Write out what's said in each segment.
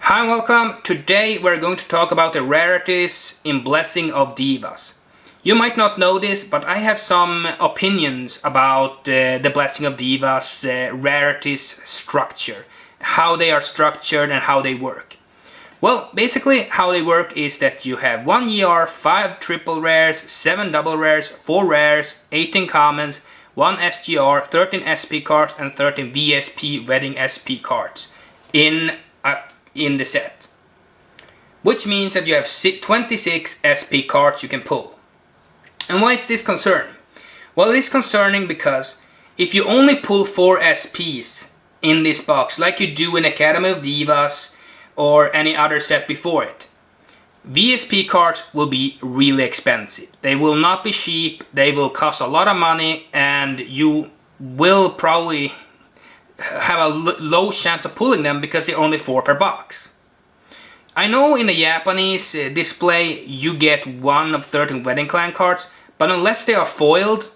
Hi and welcome. Today we're going to talk about the rarities in Blessing of Divas. You might not know this, but I have some opinions about the Blessing of Divas rarities structure. How they are structured and how they work. Well, basically how they work is that you have 1 ER, 5 triple rares, 7 double rares, 4 rares, 18 commons, 1 SGR, 13 SP cards and 13 VSP Wedding SP cards in the set. Which means that you have 26 SP cards you can pull. And why is this concerning? Well, it is concerning because if you only pull 4 SPs in this box, like you do in Academy of Divas or any other set before it, VSP cards will be really expensive. They will not be cheap, they will cost a lot of money, and you will probably have a low chance of pulling them because they're only 4 per box. I know in the Japanese display you get 1 of 13 Wedding Clan cards, but unless they are foiled,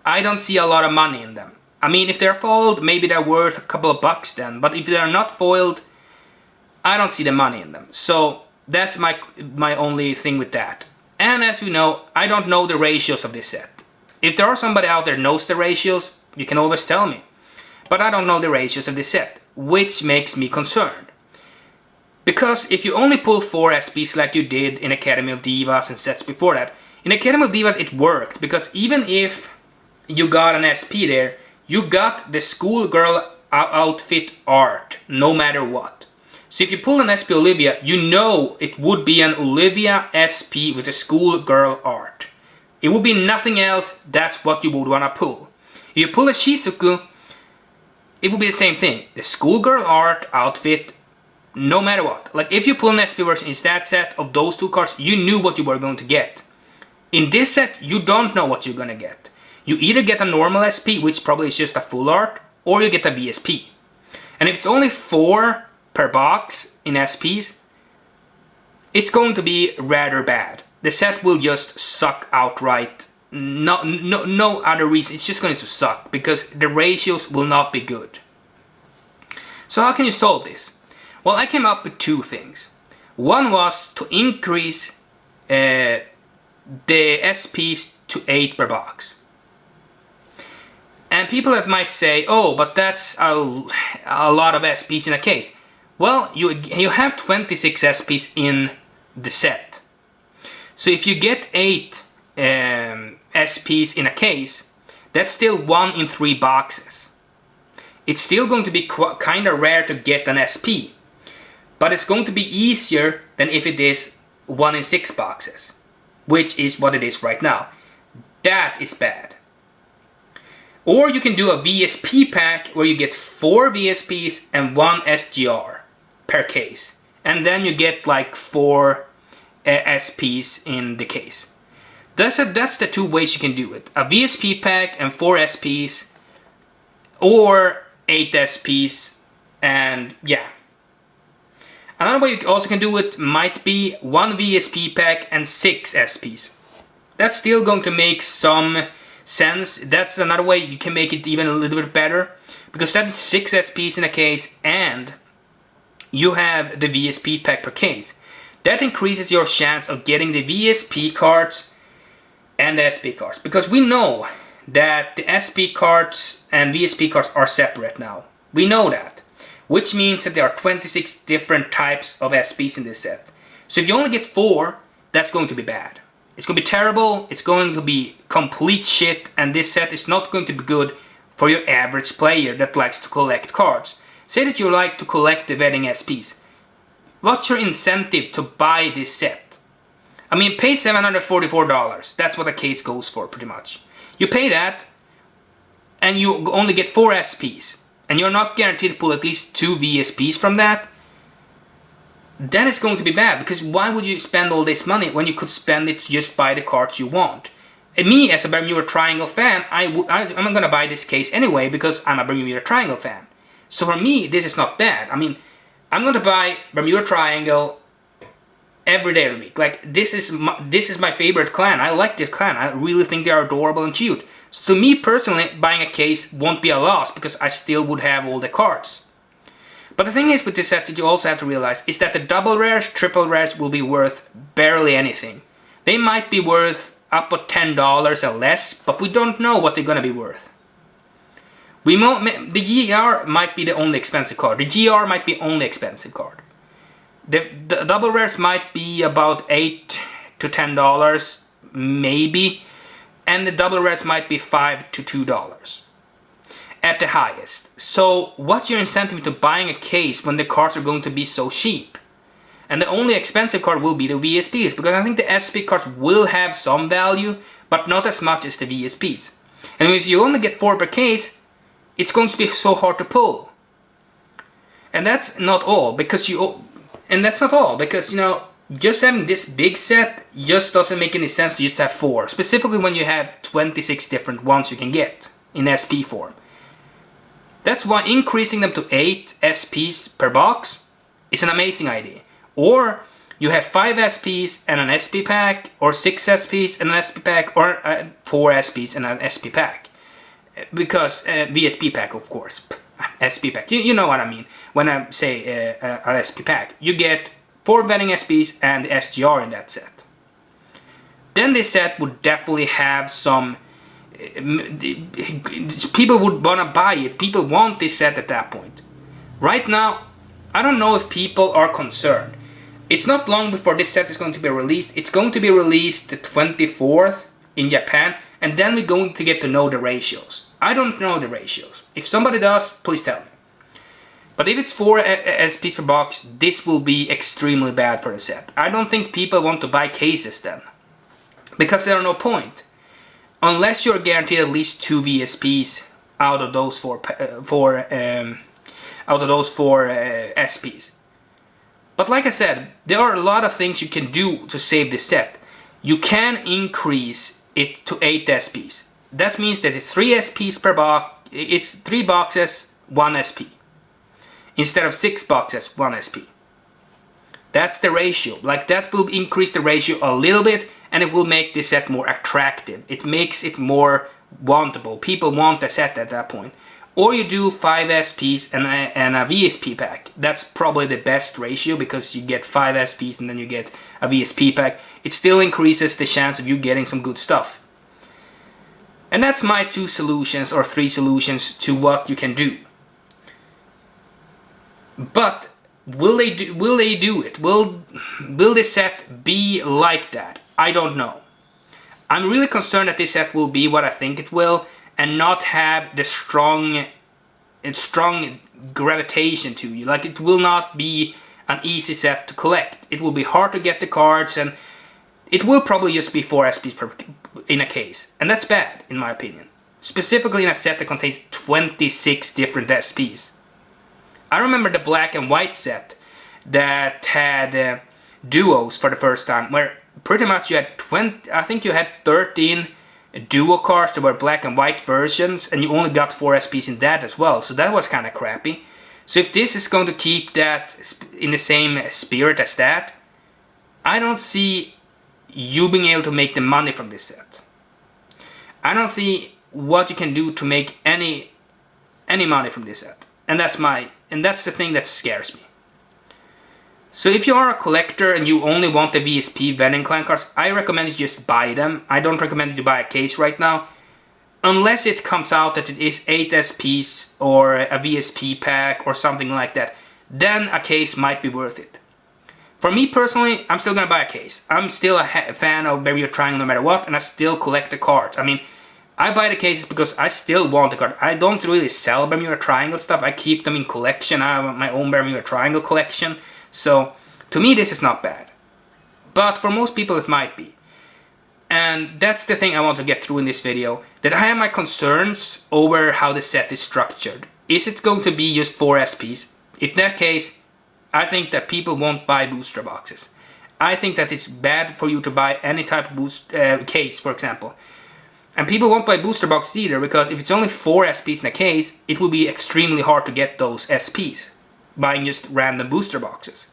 I don't see a lot of money in them. I mean, if they're foiled, maybe they're worth a couple of bucks then, but if they're not foiled, I don't see the money in them. So that's my only thing with that. And as you know, I don't know the ratios of this set. If there are somebody out there knows the ratios, you can always tell me. But I don't know the ratios of this set, which makes me concerned. Because if you only pull 4 SPs like you did in Academy of Divas and sets before that, in Academy of Divas it worked, because even if you got an SP there, you got the schoolgirl outfit art, no matter what. So if you pull an SP Olivia, you know it would be an Olivia SP with a schoolgirl art. It would be nothing else, that's what you would want to pull. If you pull a Shizuku, it would be the same thing. The schoolgirl art outfit, no matter what. Like if you pull an SP version in that set of those 2 cards, you knew what you were going to get. In this set, you don't know what you're gonna get. You either get a normal SP, which probably is just a full art, or you get a VSP. And if it's only 4 per box in SPs, it's going to be rather bad. The set will just suck outright. No other reason, it's just going to suck because the ratios will not be good. So how can you solve this? Well, I came up with 2 things. One was to increase the SPs to 8 per box. And people that might say, oh, but that's a lot of SPs in a case. Well, you have 26 SPs in the set. So if you get 8 SPs in a case, that's still 1 in 3 boxes. It's still going to be kind of rare to get an SP, but it's going to be easier than if it is 1 in 6 boxes, which is what it is right now. That is bad. Or you can do a VSP pack where you get 4 VSPs and 1 SGR per case, and then you get like 4 SPs in the case. That's the 2 ways you can do it. A VSP pack and 4 SPs, or 8 SPs, and yeah. Another way you also can do it might be 1 VSP pack and 6 SPs. That's still going to make some sense. That's another way you can make it even a little bit better, because that's 6 SPs in a case and you have the VSP pack per case. That increases your chance of getting the VSP cards and the SP cards, because we know that the SP cards and VSP cards are separate now. We know that, which means that there are 26 different types of SPs in this set. So if you only get 4, that's going to be bad. It's going to be terrible, it's going to be complete shit, and this set is not going to be good for your average player that likes to collect cards. Say that you like to collect the Wedding SPs. What's your incentive to buy this set? I mean, pay $744. That's what a case goes for, pretty much. You pay that, and you only get 4 SPs, and you're not guaranteed to pull at least 2 VSPs from that. That is going to be bad, because why would you spend all this money when you could spend it to just buy the cards you want? And me, as a Bermuda Triangle fan, I'm gonna buy this case anyway, because I'm a Bermuda Triangle fan. So for me, this is not bad. I mean, I'm gonna buy Bermuda Triangle every day of the week. Like, this is my favorite clan. I like this clan. I really think they are adorable and cute. So to me personally, buying a case won't be a loss because I still would have all the cards. But the thing is with this set that you also have to realize is that the double rares, triple rares will be worth barely anything. They might be worth up to $10 or less, but we don't know what they're gonna be worth. The GR might be the only expensive card. The GR might be only expensive card. The double rares might be about $8 to $10, maybe, and the double rares might be $5 to $2 at the highest. So what's your incentive to buying a case when the cards are going to be so cheap? And the only expensive card will be the VSPs, because I think the SP cards will have some value, but not as much as the VSPs. And if you only get 4 per case, it's going to be so hard to pull. And that's not all, because you know, just having this big set just doesn't make any sense to just have 4. Specifically when you have 26 different ones you can get in SP form. That's why increasing them to 8 SPs per box is an amazing idea. Or you have 5 SPs and an SP pack, or 6 SPs and an SP pack, or 4 SPs and an SP pack. Because VSP pack, of course. SP pack. You know what I mean when I say an SP pack. You get 4 vending SPs and SGR in that set. Then this set would definitely have some... people would wanna buy it. People want this set at that point. Right now, I don't know if people are concerned. It's not long before this set is going to be released. It's going to be released the 24th in Japan, and then we're going to get to know the ratios. I don't know the ratios. If somebody does, please tell me. But if it's 4 SPs per box, this will be extremely bad for the set. I don't think people want to buy cases then, because there's no point. Unless you're guaranteed at least 2 VSPs out of those 4 SPs. But like I said, there are a lot of things you can do to save this set. You can increase it to 8 SPs. That means that it's 3 SPs per box. It's 3 boxes, 1 SP. Instead of 6 boxes, 1 SP. That's the ratio. Like, that will increase the ratio a little bit, and it will make this set more attractive. It makes it more wantable. People want the set at that point. Or you do 5 SPs and a VSP pack. That's probably the best ratio, because you get 5 SPs and then you get a VSP pack. It still increases the chance of you getting some good stuff. And that's my 2 solutions or 3 solutions to what you can do. But will they do it? Will this set be like that? I don't know. I'm really concerned that this set will be what I think it will, and not have the strong gravitation to you. Like, it will not be an easy set to collect. It will be hard to get the cards, and it will probably just be 4 SPs in a case. And that's bad, in my opinion. Specifically in a set that contains 26 different SPs. I remember the black and white set that had duos for the first time, where pretty much you had 13 duo cards that were black and white versions, and you only got 4 SPs in that as well, so that was kind of crappy. So if this is going to keep that in the same spirit as that, I don't see you being able to make the money from this set. I don't see what you can do to make any money from this set, and that's the thing that scares me. So if you are a collector and you only want the VSP vending clan cards, I recommend you just buy them. I don't recommend you to buy a case right now. Unless it comes out that it is 8 SPs or a VSP pack or something like that. Then a case might be worth it. For me personally, I'm still gonna buy a case. I'm still a fan of Bermuda Triangle no matter what, and I still collect the cards. I mean, I buy the cases because I still want the card. I don't really sell Bermuda Triangle stuff. I keep them in collection. I have my own Bermuda Triangle collection. So, to me this is not bad. But for most people it might be. And that's the thing I want to get through in this video. That I have my concerns over how the set is structured. Is it going to be just 4 SPs? If that case, I think that people won't buy booster boxes. I think that it's bad for you to buy any type of case, for example. And people won't buy booster boxes either, because if it's only 4 SPs in a case, it will be extremely hard to get those SPs. Buying just random booster boxes.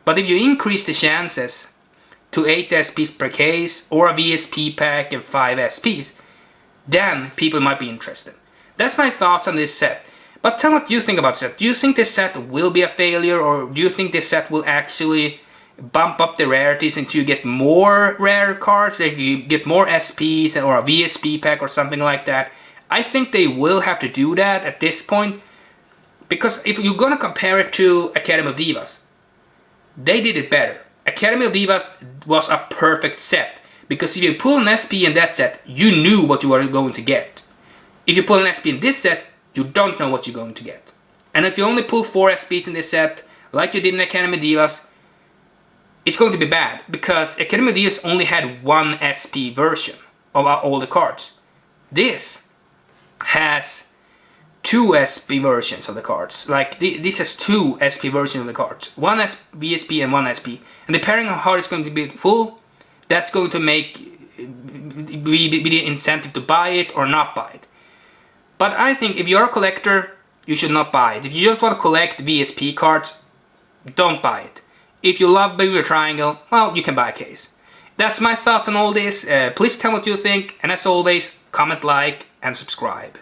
But if you increase the chances to 8 SPs per case, or a VSP pack and 5 SPs, then people might be interested. That's my thoughts on this set. But tell me what you think about this set. Do you think this set will be a failure, or do you think this set will actually bump up the rarities until you get more rare cards, like you get more SPs or a VSP pack or something like that? I think they will have to do that at this point, because if you're gonna compare it to Academy of Divas, they did it better. Academy of Divas was a perfect set, because if you pull an SP in that set, you knew what you were going to get. If you pull an SP in this set, you don't know what you're going to get. And if you only pull 4 SPs in this set, like you did in Academy of Divas, it's going to be bad, because Academy of Divas only had 1 SP version of all the cards. This has 2 SP versions of the cards. Like, this has 2 SP versions of the cards. 1 VSP and 1 SP. And depending on how it's going to be full, that's going to make be the incentive to buy it or not buy it. But I think if you're a collector, you should not buy it. If you just want to collect VSP cards, don't buy it. If you love Bermuda Triangle, well, you can buy a case. That's my thoughts on all this. Please tell me what you think, and as always, comment, like, and subscribe.